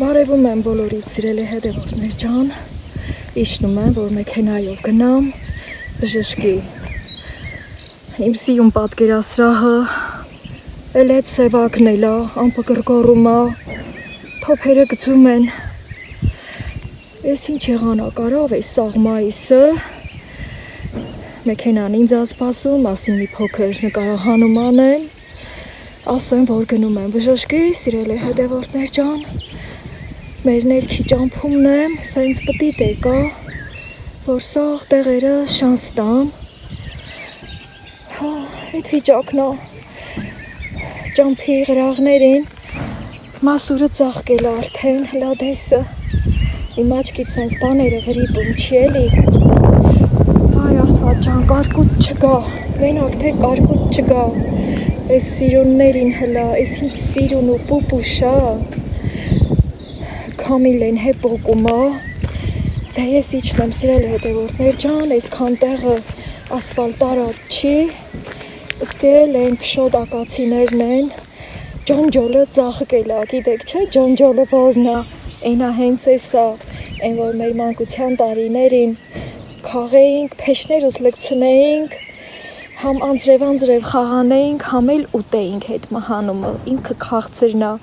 Բարևում եմ բոլորիդ սիրելի հետևորդներ ջան, իջնում եմ, որ մեքենայով գնամ, բժշկի, իմ սիրուն պատկերասրահը, էլ էտ սևակն էլա, ամպը գրգորում է, թոփերը գծում են, ես ինչ եղանա կարավ էս սաղ մայիսը, մեքենան ինձ ասպասում, ասին մի փոքր նկարահանում անեմ, ասեմ, որ գնում եմ բժշկի, սիրելի հետևորդներ ջան, մեր ներքի ճամփումն եմ, սենց պտիտ եկա, որ սաղ տեղերը շանս տամ, էդ վիճակն է, ճամփի գրաղներին, մասուրը ծաղկել արդեն, հլադեսը, իմ աչքից սենց բաները վրիպում չի էլի, այ աստված ջան, կարկուտ չգա, մենակ թե կարկուտ չգա, այս սիրուններին հլա, այս ինչ սիրուն ու պուպուշա, Քամիլեն հեպոկում է, դե ես իջնեմ սիրելի հետևորդներ ջան, այսքան տեղը ասֆալտ արած չի, ստել են փշոտ ակացիներն են, ջոնջոլը ծաղկել է, գիտեք չէ, ջոնջոլը որն է, այնա հենց էսա, այն որ մեր մանկության տարիներին քաղեինք, փեշներս լգցնեինք, համ անձրև խաղանեինք, համ էլ ուտեինք հետ մահանումը, ինքը քաղցրն է,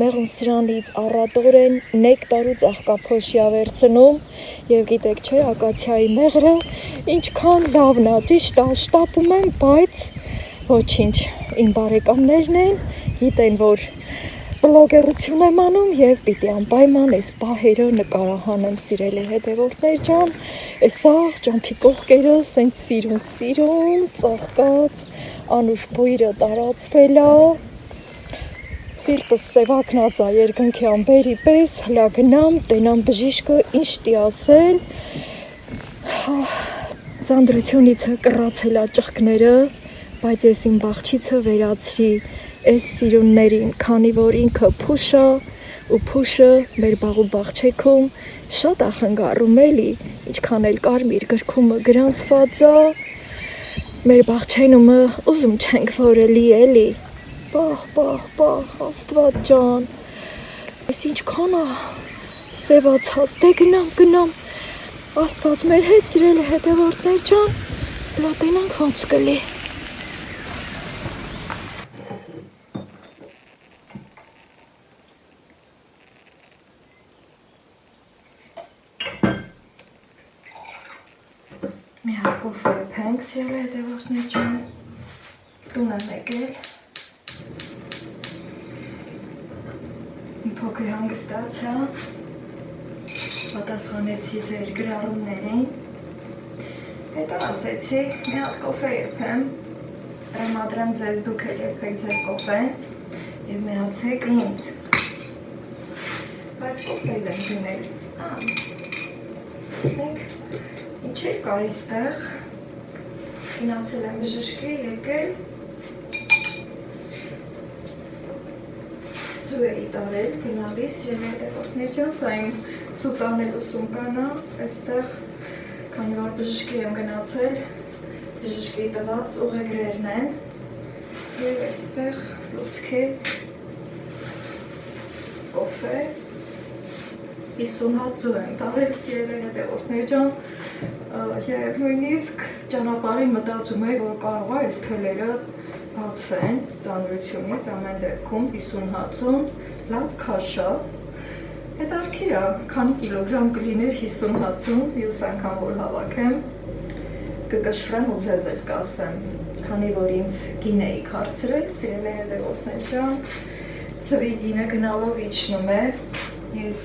մեղուն սրանից առատորեն նեկտար ու ծաղկափոշյա վերցնում և գիտեք չէ, ակացիայի մեղրը ինչքան լավն է, ճիշտ է, շտապում եմ, բայց ոչինչ, իմ բարեկամներն են, գիտեն, որ բլոգերություն եմ անում և պիտի անպայման այս պահերը նկարահանեմ սիրելի հետևորդներ ջան, այս աղ ճամփի կողքերը սենց սիրուն, ծաղկած, անուշ բույրը տարածվել է, սիրտս սևակնած է երկնքի ամբերի պես, հլա գնամ, տենամ բժիշկը, ինչ տի ասել, ծանդրությունիցը կռացել է ճղկները, բայց ես իմ բաղչիցը վերացրի այս սիրուններին, քանի որ ինքը փուշ է, ու փուշը մեր բաղ ու բաղչեքում շատ է խնգառում էլի, ինչքան էլ կարմիր գրքումը գրանցված է, մեր բաղչենումը ուզում չենք որ էլի էլի, պահ, աստված ջան, ես ինչքան է սևացած, դե գնամ, աստված մեր հետ սիրելի հետևորդներ ջան, լա տենանք ոնց կլի։ Մի հատ կոֆե եփենք սիրելի հետևորդներ ջան, տուն եմ եկել, մի փոքր հանգստացա, պատասխանեցի ձեր գրառումներին, հետո ասեցի մի հատ կոֆե եփեմ, տրամադրեմ ձեզ դուք էլ եփեք ձեր կոֆեն և միացեք ինձ, բայց կոֆեյլ եմ գնել, ինչ էլ կա այստեղ, գնացել եմ բժշկի, եկել, ծու էի տարել, գնալիս, սիրելի հետևորդներ ջան, սա իմ ծու տանելու սումկան է, այստեղ, քանի որ բժշկի եմ գնացել, բժշկի տված ուղեգրերն են, և այստեղ լուցքի կոֆե, 50 հատ ծու եմ տարել, սիրելի հետևորդներ ջան, և նույնիսկ ճանապարհին մտածում էի, որ կարող է այս թելերը բացվեն ծանրությունից, ամեն դեպքում 50 հատում, լավ քաշա, հետարքիր է, քանի կիլոգրամ կլիներ 50 հատում, յուս անգամ որ հավաքեմ, կկշռեմ ու ձեզ էլ կասեմ, քանի որ ինձ գին էի հարցրել, սիրելի հետևորդներ ջան, ծվի գինը գնալով իջնում է, ես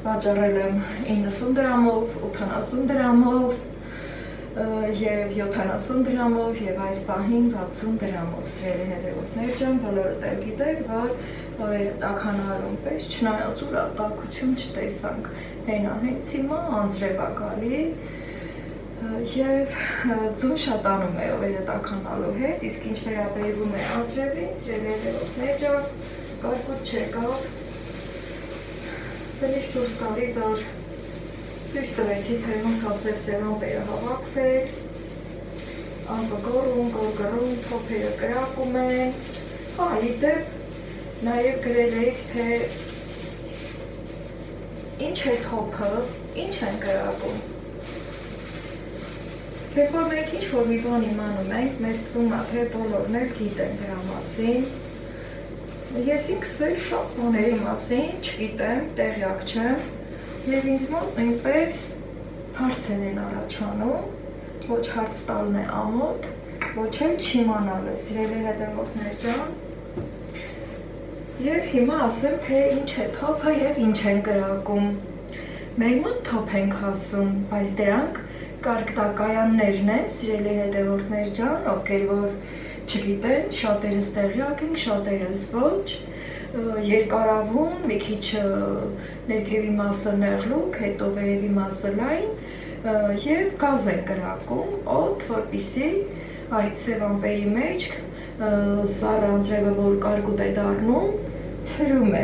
վաճառել եմ 90 դրամով, 80 դրամով, և 70 դրամով և այս պահին 60 դրամով սիրելի հետևորդներ ջան, բոլորդ էլ գիտեք, որ տաքանալուն պես չնայած ուրա տաքություն չտեսանք, հենա հենց հիմա անձրև է գալի և ձուն շատանում է օրերը տաքանալու հետ, իսկ ինչ վերաբերվում է անձրևին, սիրելի հետևորդներ ջան, կարկուտ չեկավ, բնիշ դուրս գալիս որ ցույց տվեցի, թե ոնց հասև ամպերը հավաքվել, ամպը գոռում, թոփերը կրակում են, ի դեպ նաև գրել էիք, թե ինչ է թոփը, ինչ են գրավում։ Երբ որ մենք ինչ-որ մի բան իմանում ենք, մեզ թվում է, թե բոլորն էլ գիտեն դրա մասին։ Ես ինքս էլ շատ բաների մասին չգիտեմ, տեղյակ չեմ, եւ ինձ մոտ նույնպես հարցեր են առաջանում, ոչ հարց տալն է ամոթ, ոչ էլ չիմանալը, սիրելի հետևորդներ ջան։ Եվ հիմա ասեմ, թե ինչ է թոփը եւ ինչ են կրակում։ Մեր մոտ թոփ ենք ասում, բայց դրանք կարգտակայաններն են, սիրելի հետևորդներ ջան, ովքեր որ չգիտեն, շատերս տեղյակ ենք, շատերս ոչ, երկարավուն, մի քիչ ներքևի մասը նեղլուկ, հետո վերևի մասը լայն եւ գազ են կրակում, օդ, որպեսզի այդ սև ամպերի մեջ սառը անձրևը, որ կարկուտ է դառնում, ցրում է,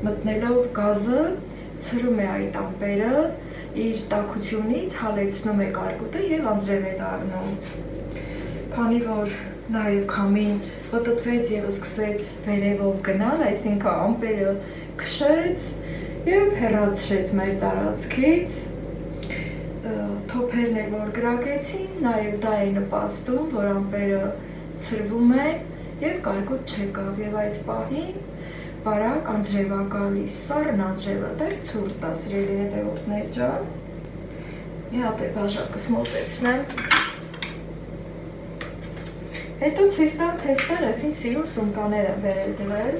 մտնելով գազը, ցրում է այդ ամպերը, իր տաքությունից հալեցնում է կարկուտը եւ անձրև է դառնում։ Քանի որ նաեւ քամին պտտվեց եւ սկսեց վերևով գնալ, այսինքն ամպերը քշեց եւ հեռացրեց մեր տարածքից, թոփերն էլ որ գրակեցին, նաեւ դա է նպաստում, որ ամպերը ցրվում են եւ կարկուտ չեկավ եւ այս պահին բարակ անձրև է գալիս, սառն անձրևը դեռ ցուրտ է, սիրելի հետևորդներ ջան։ Մի հատ է բաժակս մոտեցնեմ։ Հետո ցույց տամ թեստերս, ինձ սիրուն սումկաներ եմ վերել դրել,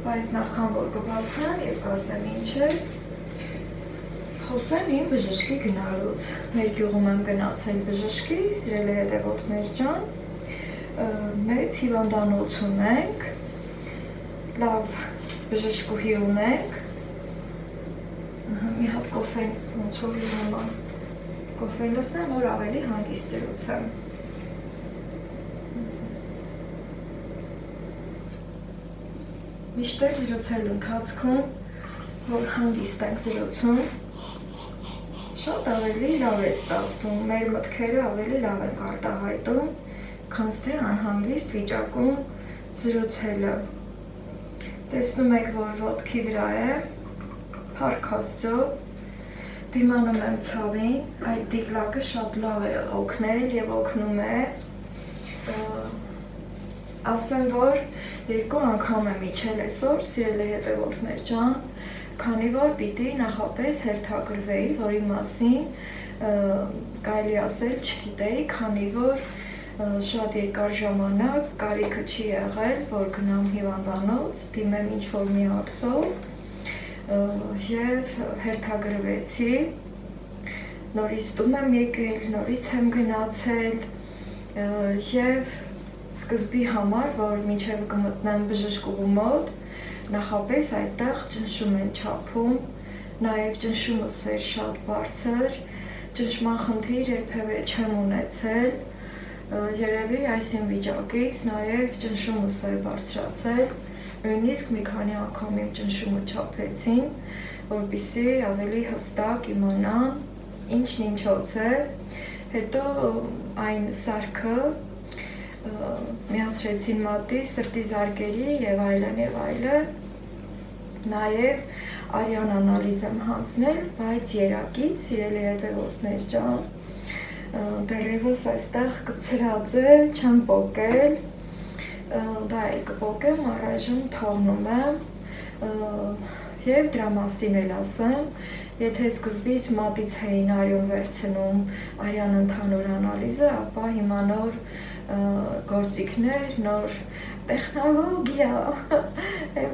բայց նախքան որ կբացեմ եւ կասեմ ինչ է, խոսեմ իմ բժշկի գնալուց։ Մեր գյուղում եմ գնացել բժշկի, սիրելի հետևորդներ ջան, մեծ հիվանդանոց ունենք, լավ բժշկուհի ունենք, մի հատ կոֆեն ոնց որ լինում է, կոֆեն լսեմ, որ ավելի հանգիստ զրուցեմ։ Միշտեր զրուցելու ընթացքում, որ հանգիստ ենք զրուցում, շատ ավելի լավ է ստացվում, մեր մտքերը ավելի լավ են արտահայտում, քան թե անհանգիստ վիճակում զրուցելը։ Տեսնում եք, որ ոտքի վրա է, փառք Աստծո, դիմանում եմ ցավին, այդ դիգլակը շատ լավ է օգնել եւ օգնում է։ Ասեմ, որ 2 անգամ եմ իջել այսօր, սիրելի հետևորդներ ջան, քանի որ պիտի նախապես հերթագրվեի, որի մասին կարելի ասել չգիտեի, քանի որ շատ երկար ժամանակ կարիքը չի եղել, որ գնամ հիվանդանոց, դիմեմ ինչ-որ մի ակցով եւ հերթագրվեցի, նորից տուն եմ եկել, նորից եմ գնացել եւ սկզբի համար, որ մինչև կմտնեմ բժշկուհու մոտ, նախապես այդտեղ ճնշում են չափում, նաև ճնշումս էր շատ բարձր, ճնշման խնդիր երբևէ չեմ ունեցել, երևի այս իմ վիճակից նաև ճնշումս է բարձրացել, նույնիսկ մի քանի անգամ իմ ճնշումը չափեցին, որպեսզի ավելի հստակ իմանան ինչն ինչոց է, հետո այն սարքը միացրեցին մատի, սրտի զարկերի եւ այլն, նաեւ արյան անալիզ եմ հանձնել, բայց երակից, սիրելի հետևորդներ ջան, դեռևս այստեղ կպցրած է, չեմ պոկել, դա էլ կպոկեմ, առայժմ թողնում եմ եւ դրա մասին էլ ասեմ, եթե սկզբից մատից էին արյուն վերցնում արյան ընդհանուր անալիզը, ապա հիմա նոր գործիքներ, նոր տեխնոլոգիա,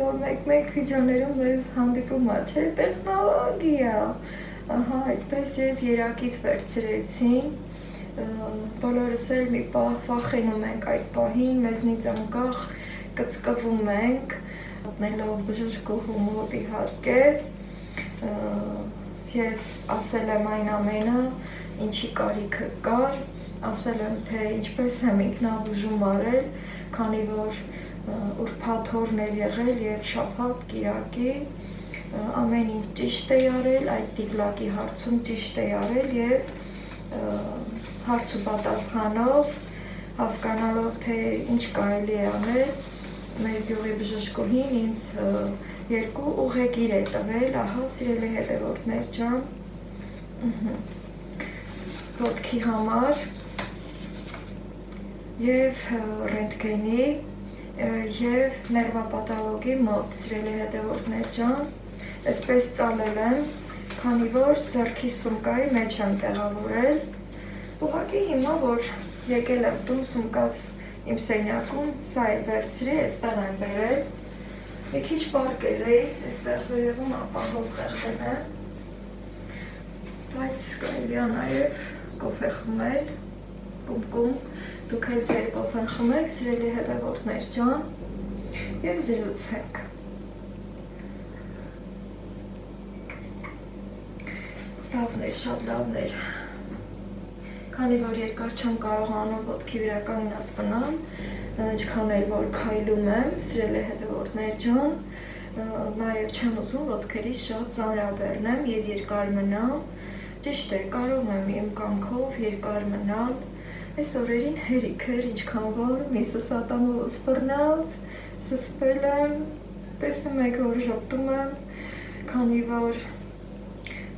որ մեկ վիդեոներում մեզ հանդիպում է, չէ, տեխնոլոգիա, ահա, այդպես եւ երակից վերցրեցին, բոլորս էլ մի պահ վախենում ենք այդ պահին, մեզնից անկախ կծկվում ենք, մտնելով բժշկուհու մոտ իհարկե, ես ասել եմ այն ամենը, ինչի կարիքը կար, ասել եմ, թե ինչպես եմ ինքնաբուժում արել, քանի որ ուրբաթ օրն էր եղել եւ շաբաթ կիրակի ամեն ինչ ճիշտ է արել, այդ դիգլակի հարցում ճիշտ է արել եւ հարց ու պատասխանով հասկանալով, թե ինչ կարելի է անել, մեր գյուղի բժշկուհին ինձ երկու ուղեգիր է տվել, ահա սիրելի հետևորդներ ջան, ոտքի համար և ռենտգենի և ներվապաթոլոգի մոտ, սիրելի հետևորդներ ջան, այսպես ծալել եմ, քանի որ ձեռքի սումկայի մեջ եմ տեղավորել, ուղղակի հիմա, որ եկել եմ տուն սումկաս իմ սենյակում, սա էլ վերցրի, այստեղ եմ բերել, մի քիչ պարկել էի, այստեղ վերևում ապահով խեղդեմ, բայց կարելի է նաև կոֆե խմել, կում, դուք էլ ձեր կոֆեն խմեք, սիրելի հետևորդներ ջան, և զրուցենք։ Լավներ, շատ լավներ, քանի որ երկար չեմ կարողանում ոտքի վրա կանգնած մնալ, ինչքան էլ որ քայլում եմ, սիրելի հետևորդներ ջան, նաև չեմ ուզում ոտքերիս շատ ծանրաբեռնեմ և երկար մնամ, ճիշտ է, կարող եմ իմ կամքով երկար մնալ, այս օրերին հերիք էր, ինչքան որ միսս ատամովս բռնած, զսպել եմ, տեսնում եք, որ ժպտում եմ, քանի որ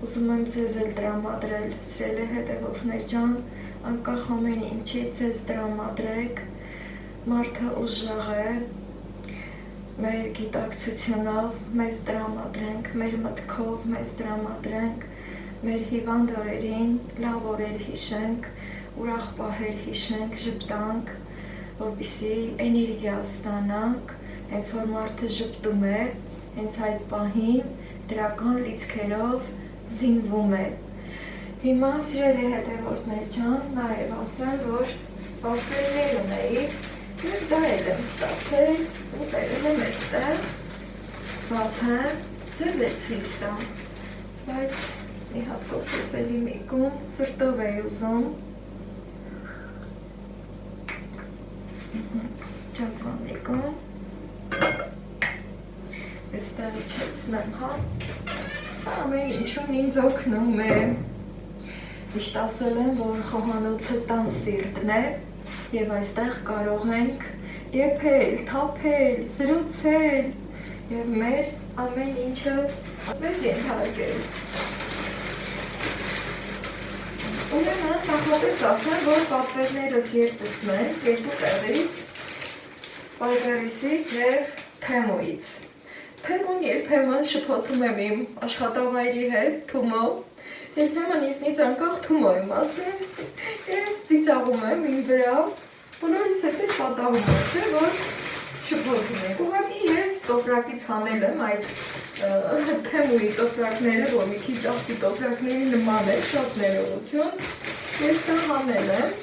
ուզում եմ ձեզ էլ տրամադրել, սիրելի հետևորդներ ջան, անկախ ամեն ինչի ձեզ տրամադրեք, մարդը ուժեղ է, մեր գիտակցությունով մեզ տրամադրենք, մեր մտքով մեզ տրամադրենք, մեր հիվանդ օրերին լավ օրեր հիշենք, ուրախ պահեր հիշենք, ժպտանք, որպեսզի էներգիա ստանանք, հենց որ մարդը ժպտում է, հենց այդ պահին դրական լիցքերով զինվում է։ Հիմա սիրելի հետևորդներ ջան, նաև ասեմ, որ պատվերներ ունեի, և դա էլ եմ ստացել, ու բերել եմ այստեղ, բացեմ, ձեզ էլ ցույց տամ, բայց մի հատ կոֆես էլի մեկում, սրտով էի ուզում, ջազվան մեկում, այստեղ իջեցնեմ, հա, սա ամեն ինչում ինձ օգնում է, միշտ ասել եմ, որ խոհանոցը տան սիրտն է, և այստեղ կարող ենք եփել, թափել, զրուցել, և մեր ամեն ինչը մեզ ենթարկել։ Ուրեմն նախապես ասեմ, որ պատվերներս երկուսն են, երկու տեղից, Պայգարիսից և Թեմոյից։ Թեմոն երբեմն շփոթում եմ իմ աշխատավայրի հետ, Թումո, երբեմն ինձնից անկախ Թումո եմ ասում և ծիծաղում եմ իմ վրա, բոլորիս հետ էլ պատահում է, չէ, որ շփոթում եք։ Ուղղակի ես տոպրակից հանել եմ այդ Թեմոյի տոպրակները, որ մի քիչ աղբի տոպրակների նման է, շատ ներողություն, ես դա հանել եմ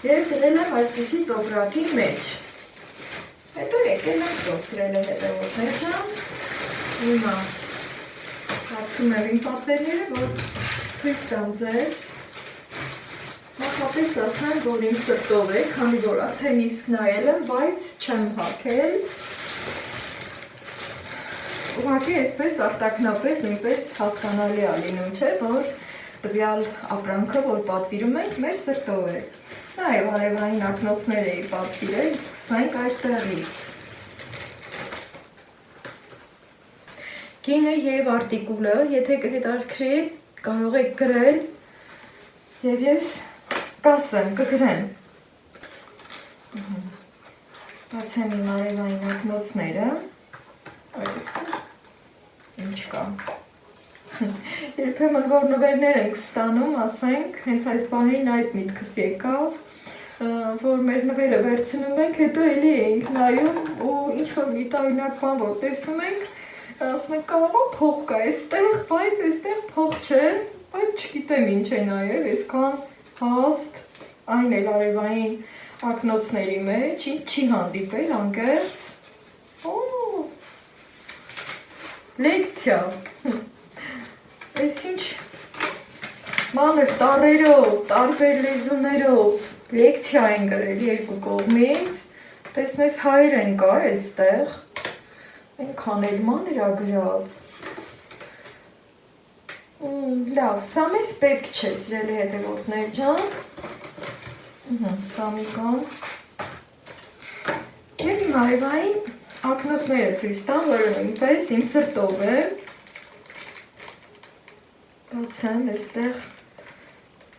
և դրել եմ այսպիսի տոպրակի մեջ։ Հետո եկել եմ տոսրել է հետևորդներ ջան, հիմա հացում եմ իմ պատվերները, որ ցույց տամ ձեզ, նախապես ասեմ, որ իմ սրտով է, քանի որ արդեն իսկ նայել եմ, բայց չեմ հագել, ուղղակի այսպես արտաքնապես նույնպես հասկանալի է լինում, չէ, որ տվյալ ապրանքը, որ պատվիրում ենք, մեր սրտով է։ Նաև հարևային ակնոցներ էի պատվիրել, սկսենք այդտեղից։ Գինը և արտիկուլը, եթե կհետաքրքրի, կարող եք գրել և ես կասեմ, կգրեմ։ Բացեմ իմ հարևային ակնոցները, ինչ կա։ Երբեմն որ նվերներ ենք ստանում, ասենք, հենց այս բանին այդ միտքս եկավ, որ մեր նվերը վերցնում ենք, հետո էլի էինք նայում ու ինչ-որ մի տարօրինակ բան որ տեսնում ենք, ասում ենք կարող է փող կա այստեղ, բայց այստեղ փող չէ, բայց չգիտեմ ինչ է նայել, այսքան հաստ, այն էլ արևային ակնոցների մեջ, ինչ չի հանդիպել անկեղծ, լեկցիա, այս ինչ մանր տառերով, տարբեր լեզուներով, լեկցիա են գրել երկու կողմից, տեսնես հայերեն կա այստեղ, այնքան էլ մանր ա գրած, լավ, սա մեզ պետք չէ, սիրելի հետևորդներ ջան, սա մի կան, և իմ արևային ակնոցները ցույց տամ, որը նույնպես իմ սրտով է։ Բացեմ, այստեղ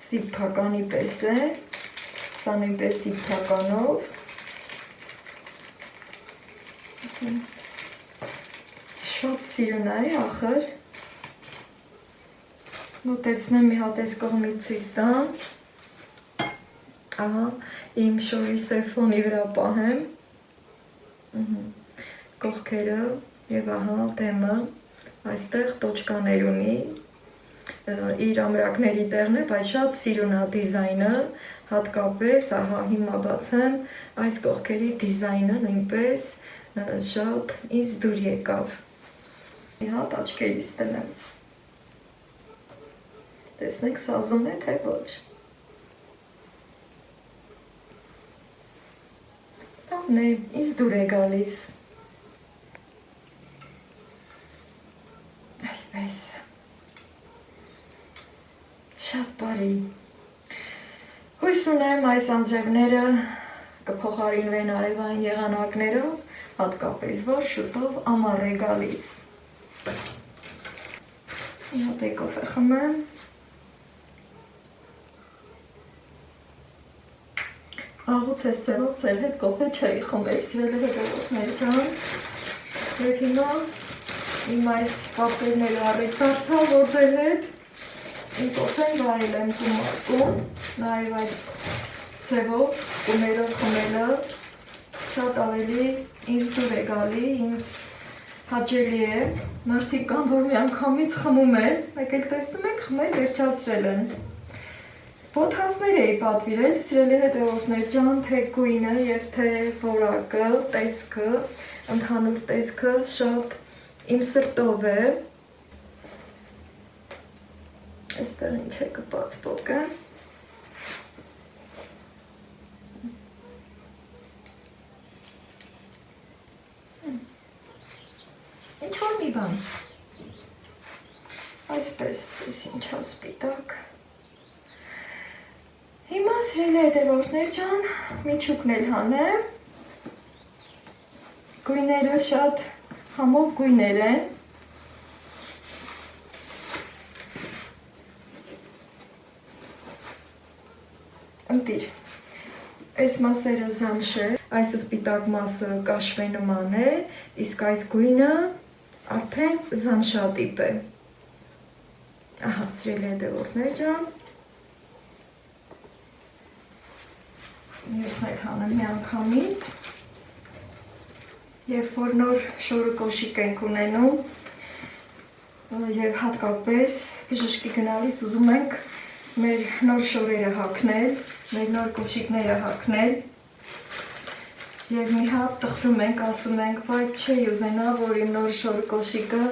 սիփականի պես է, սա նույնպես սիփականով։ Շատ սիրուն է, ախր։ Մոտեցնեմ մի հատ այս կողմից ցույց տամ։ Ահա, իմ շորի սեֆոնի վրա պահեմ։ Կողքերը եւ ահա դեմը այստեղ տոճկաներ ունի, իր ամրակների տեղն է, բայց շատ սիրուն է դիզայնը, հատկապես ահա հիմա բացեմ, այս կողքերի դիզայնը նույնպես շատ ինձ դուր եկավ։ Մի հատ աչքերից տնեմ։ Տեսնեք, սազում է, թե ոչ։ Բանն է, ինձ դուր է գալիս։ Այսպես։ Շատ բարի։ Հույս ունեմ այս անձրևները կփոխարինվեն արևային եղանակներով, հատկապես որ շուտով ամառ է գալիս։ Մի հատ կոֆե խմեմ։ Աղուց ես ծերով ծեր հետ կոֆե չէի խմել, սիրելի հետևորդներ ջան։ Եվ հիմա իմ այս կապերները առիթ դարձա, որ ձեր հետ իմ կոֆեն վայել եմ կումարկում, նաև այդ ձևով կուներով խմելը շատ ավելի ինձ դուր է գալի, ինձ հաճելի է, մարդիկ կան, որ մի անգամից խմում են, մեկ էլ տեսնում ենք խմել վերջացրել են։ Պոդքասթներ էի պատվիրել, սիրելի հետևորդներ ջան, թե գույնը և թե որակը, տեսքը, ընդհանուր տեսքը շատ իմ սրտով է։ Այստեղ ինչ է կպած պոկը։ Ինչ-որ մի բան։ Այսպես, ես ինչ-որ սպիտակ։ Հիմա սիրելի հետևորդներ ջան, միջուկն էլ հանեմ։ Գույները շատ համով գույներ են։ Ընտիր, այս մասերը զամշ է, այս սպիտակ մասը կաշվե նման է, իսկ այս գույնը արդեն զամշատիպ է։ Ահա, սիրելի հետևորդներ ջան, մյուսն էլ հանեմ մի անգամից, երբ որ նոր շորը կոշիկ ենք ունենում և հատկապես բժշկի գնալիս ուզում ենք մեր նոր շորերը հագնել, մեր նոր կոշիկները հագնել և մի հատ տխրում ենք, ասում ենք, բայց չէի ուզենա, որ իմ նոր շոր կոշիկը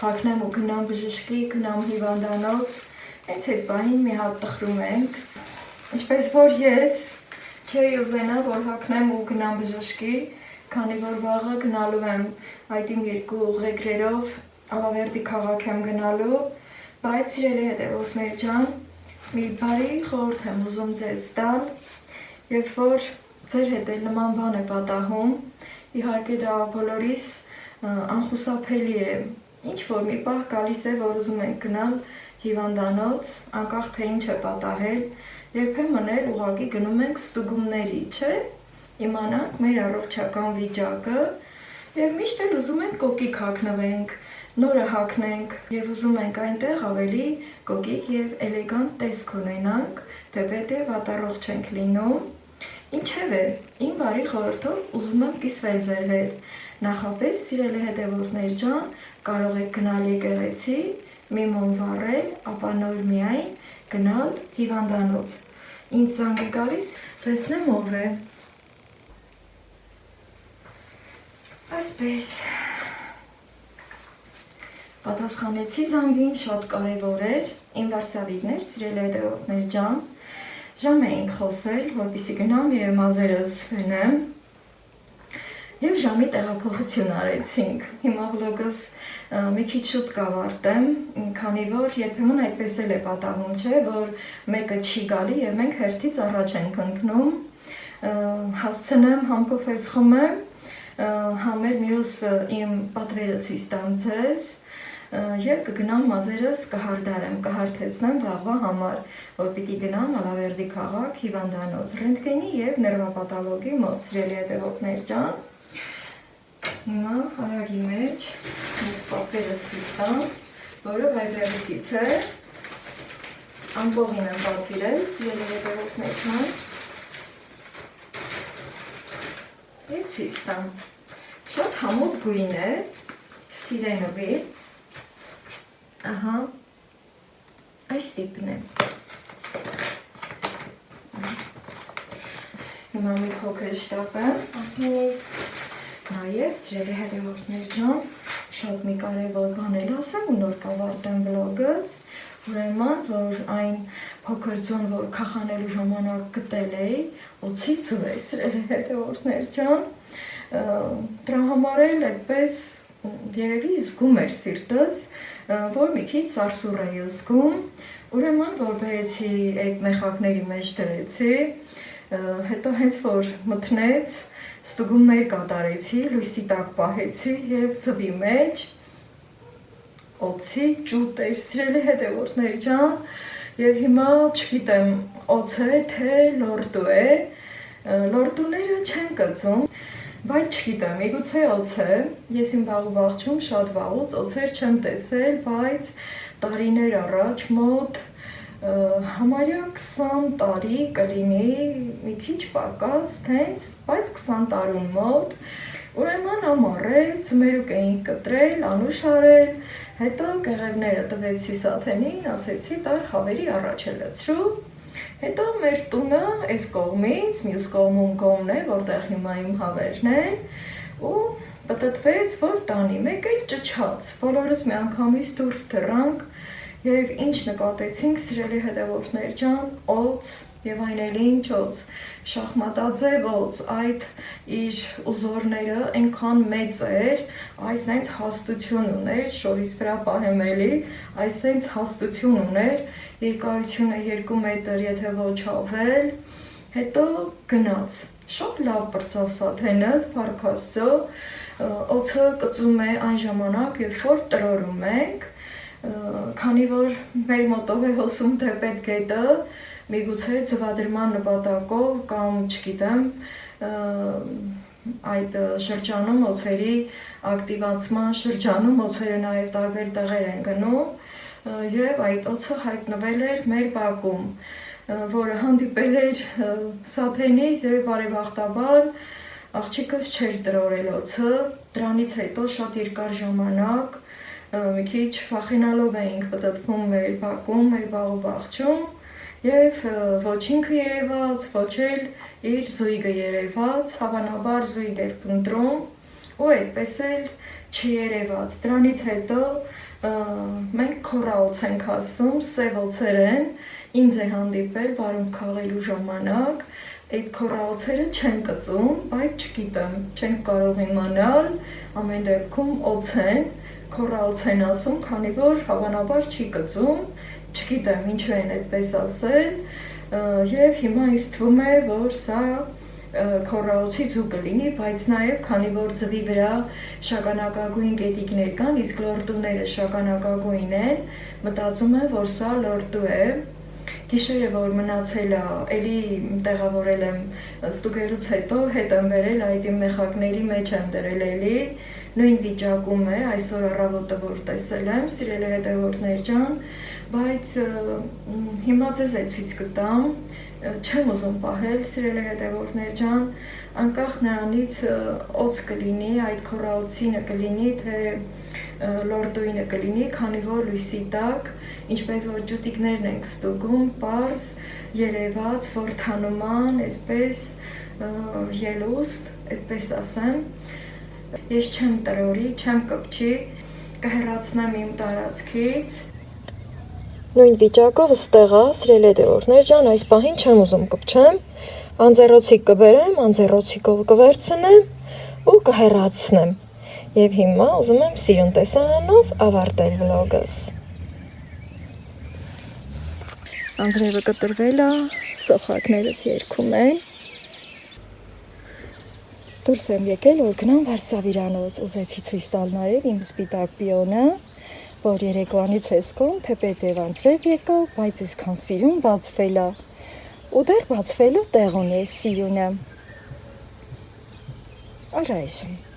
հագնեմ ու գնամ բժշկի, գնամ հիվանդանոց, հենց այդ պահին մի հատ տխրում ենք, ինչպես որ ես չէի ուզենա, որ հագնեմ ու գնամ բժշկի, քանի որ վաղը գնալու եմ այդ իմ երկու ուղեգրերով Ալավերդի քաղաք եմ գնալու, բայց սիրելի հետևորդներ ջան, մի բարի խորհուրդ եմ ուզում ձեզ տալ, երբ որ ձեր հետ էլ նման բան է պատահում, իհարկե դա բոլորիս անխուսափելի է, ինչ որ մի պահ գալիս է, որ ուզում ենք գնալ հիվանդանոց, անկախ թե ինչ է պատահել, երբեմն էլ ուղղակի գնում ենք ստուգումների, չէ՞, իմանանք մեր առողջական վիճակը և միշտ էլ ուզում ենք կոկիկ հագնվենք, նորը հագնենք և ուզում ենք այնտեղ ավելի կոկիկ և էլեգանտ տեսք ունենանք, թեպետև վատառողջ չենք լինում։ Ինչևէ, իմ բարի խորհրդով ուզում եմ կիսվել ձեր հետ, նախապես սիրելի հետևորդներ ջան, կարող եք գնալ եկեղեցի, մի մոմ վառել, ապա նոր միայն գնալ հիվանդանոց։ Ինձ զանգ է գալիս, տեսնեմ ով է։ Այսպես, պատասխանեցի զանգին, շատ կարևոր էր, իմ վարսավիրներ, սիրելի հետևորդներ ջան, ժամ էինք խոսել, որպեսզի գնամ և մազերս հենեմ, և ժամի տեղափոխություն արեցինք։ Հիմա վլոգս մի քիչ շուտ կավարտեմ, քանի որ երբեմն այդպես էլ է պատահում, չէ, որ մեկը չի գալի և մենք հերթից առաջ ենք ընկնում, հասցնեմ համ կոֆես խմեմ, Համեր մյուս իմ պատվերը ցույց տամ ձեզ եւ կգնամ մազերս կհարդարեմ, կհարթեցնեմ վաղվա համար, որ պիտի գնամ Ալավերդի քաղաք հիվանդանոց ռենտգենի եւ ներվապաթոլոգի մոտ, սիրելի հետևորդներ ջան։ Հիմա արագի մեջ մյուս պատվերս ցույց տամ, որը Viber-ից է։ Ամբողջին եմ պատվիրել, սիրելի հետևորդներ ջան։ Ես ցույց տամ։ Շատ համոտ գույն է, սիրենովի։ Ահա, այս տիպն է։ Հիմա մի փոքր շտապեմ, արդյունիսկ։ Նաև, սիրելի հետևորդներ ջան, շատ մի կարևոր բան էլ ասեմ ու նոր կավարտեմ վլոգս, ուրեմն, որ այն փոքր ձուն, որ քախանելու ժամանակ գտել էի, օձի ձու է, սիրելի հետևորդներ ջան, դրա համար էլ այդպես երևի զգում էր սիրտս, որ մի քիչ սարսուռ էի զգում, ուրեմն, որ բերեցի այդ մեխակների մեջ դրեցի, հետո հենց որ մթնեց, ստուգումներ կատարեցի, լույսի տակ պահեցի և ձվի մեջ, օձի ճուտ էր, սիրելի հետևորդներ ջան, և հիմա չգիտեմ օձ է, թե լորդու է, լորդուները չեն կծում, բայց չգիտեմ, միգուցե օձ է, ես իմ վաղուվաղջում շատ վաղուց օձեր չեմ տեսել, բայց տարիներ առաջ մոտ համարյա 20 տարի կլինի, մի քիչ պակաս, թենց, բայց 20 տարուն մոտ, ուրեմն ամառ է, ձմերուկ էինք կտրել, անուշ արել, հետո կեղևները տվեցի Սաթենին, ասեցի տար հավերի առաջ է լցրու, հետո մեր տունը այս կողմից, մյուս կողմում կողմն է, որտեղ հիմա իմ հավերն են, ու պտտվեց, որ տանի մեկ էլ ճչաց, բոլորս մի անգամից դուրս թռանք, և ինչ նկատեցինք, սիրելի հետևորդներ ջան, օձ և այն էլ ինչ օձ, շախմատաձև օձ, այդ իր ուզորները այնքան մեծ էր, այս հենց հաստություն ուներ, շորից վրա պահեմ էլի, այս հենց հաստություն ուներ, երկարությունը 2 մետր, եթե ոչ ավել, հետո գնաց, շատ լավ պրծավ Սաթենս, փառք Աստծո, օձը կծում է այն ժամանակ, երբ որ տրորում ենք, քանի որ մեր մոտով է հոսում թեպետ գետը, միգուցե ձվադրման նպատակով կամ չգիտեմ այդ շրջանում օձերի ակտիվացման շրջանում օձերը նաև տարբեր տեղեր են գնում և այդ օձը հայտնվել էր մեր բակում, որը հանդիպել էր Սաթենից և բարեբախտաբար աղջիկս չէր տրորել օձը, դրանից հետո շատ երկար ժամանակ մի քիչ վախենալով էինք պտտվում մեր բակում, մեր բաղուբաղջում և ոչ ինքը երևաց, ոչ էլ իր զույգը երևաց, հավանաբար զույգ էր փնտրում ու այդպես էլ չերևաց, դրանից հետո մենք քոռաօձ ենք ասում, սև օձեր են, ինձ է հանդիպել վարունգ քաղելու ժամանակ, այդ քոռաօձերը չեն կծում, բայց չգիտեմ, չենք կարող իմանալ, ամեն դեպքում օձ են, քոռաօձ են ասում, քանի որ հավանաբար չի կծում, չգիտեմ ինչու են այդպես ասել և հիմա ինձ թվում է, որ սա քոռաօձի ձու կլինի, բայց նաև քանի որ ձվի վրա շագանակագույն գետիկներ կան, իսկ լորդուները շագանակագույն են, մտածում եմ, որ սա լորդու է, գիշերը որ մնացել է, էլի տեղավորել եմ ստուգելուց հետո, հետ եմ վերել այդ իմ մեխակների մեջ եմ դրել էլի, նույն վիճակում է, այսօր առավոտը որ տեսել եմ, սիրելի հետևորդներ ջան, բայց հիմա ձեզ է ցույց կտամ, չեմ ուզում պահել, սիրելի հետևորդներ ջան, անկախ նրանից օձ կլինի, այդ քոռաօձինը կլինի, թե լորդուինը կլինի, քանի որ լույսի տակ, ինչպես որ ջուտիկներն ենք ստուգում, պարզ երևաց, որ թանուման, այսպես ելուստ, այդպես ասեմ, ես չեմ տրորի, չեմ կպչի, կհեռացնեմ իմ տարածքից։ Նույն վիճակով ստեղա, սիրելի հետևորդներ ջան, այս պահին չեմ ուզում կպչեմ, անձեռոցիկ կբերեմ, անձեռոցիկով կվերցնեմ ու կհեռացնեմ։ Եվ հիմա ուզում եմ սիրուն տեսարանով ավարտել վլոգս։ Անձրևը կտրվել է, սոխակներս երգում են։ Դուրս եմ եկել, որ գնամ Վարշավիրանոց, ուզեցի ցույց տալ նաև իմ սպիտակ պիոնը, որ երեկվանից հեսկում թեպետ եւ անձրև եկավ, բայց այսքան սիրուն բացվել է, ու դեռ բացվելու տեղ ունի այս սիրունը։ Այր այժմ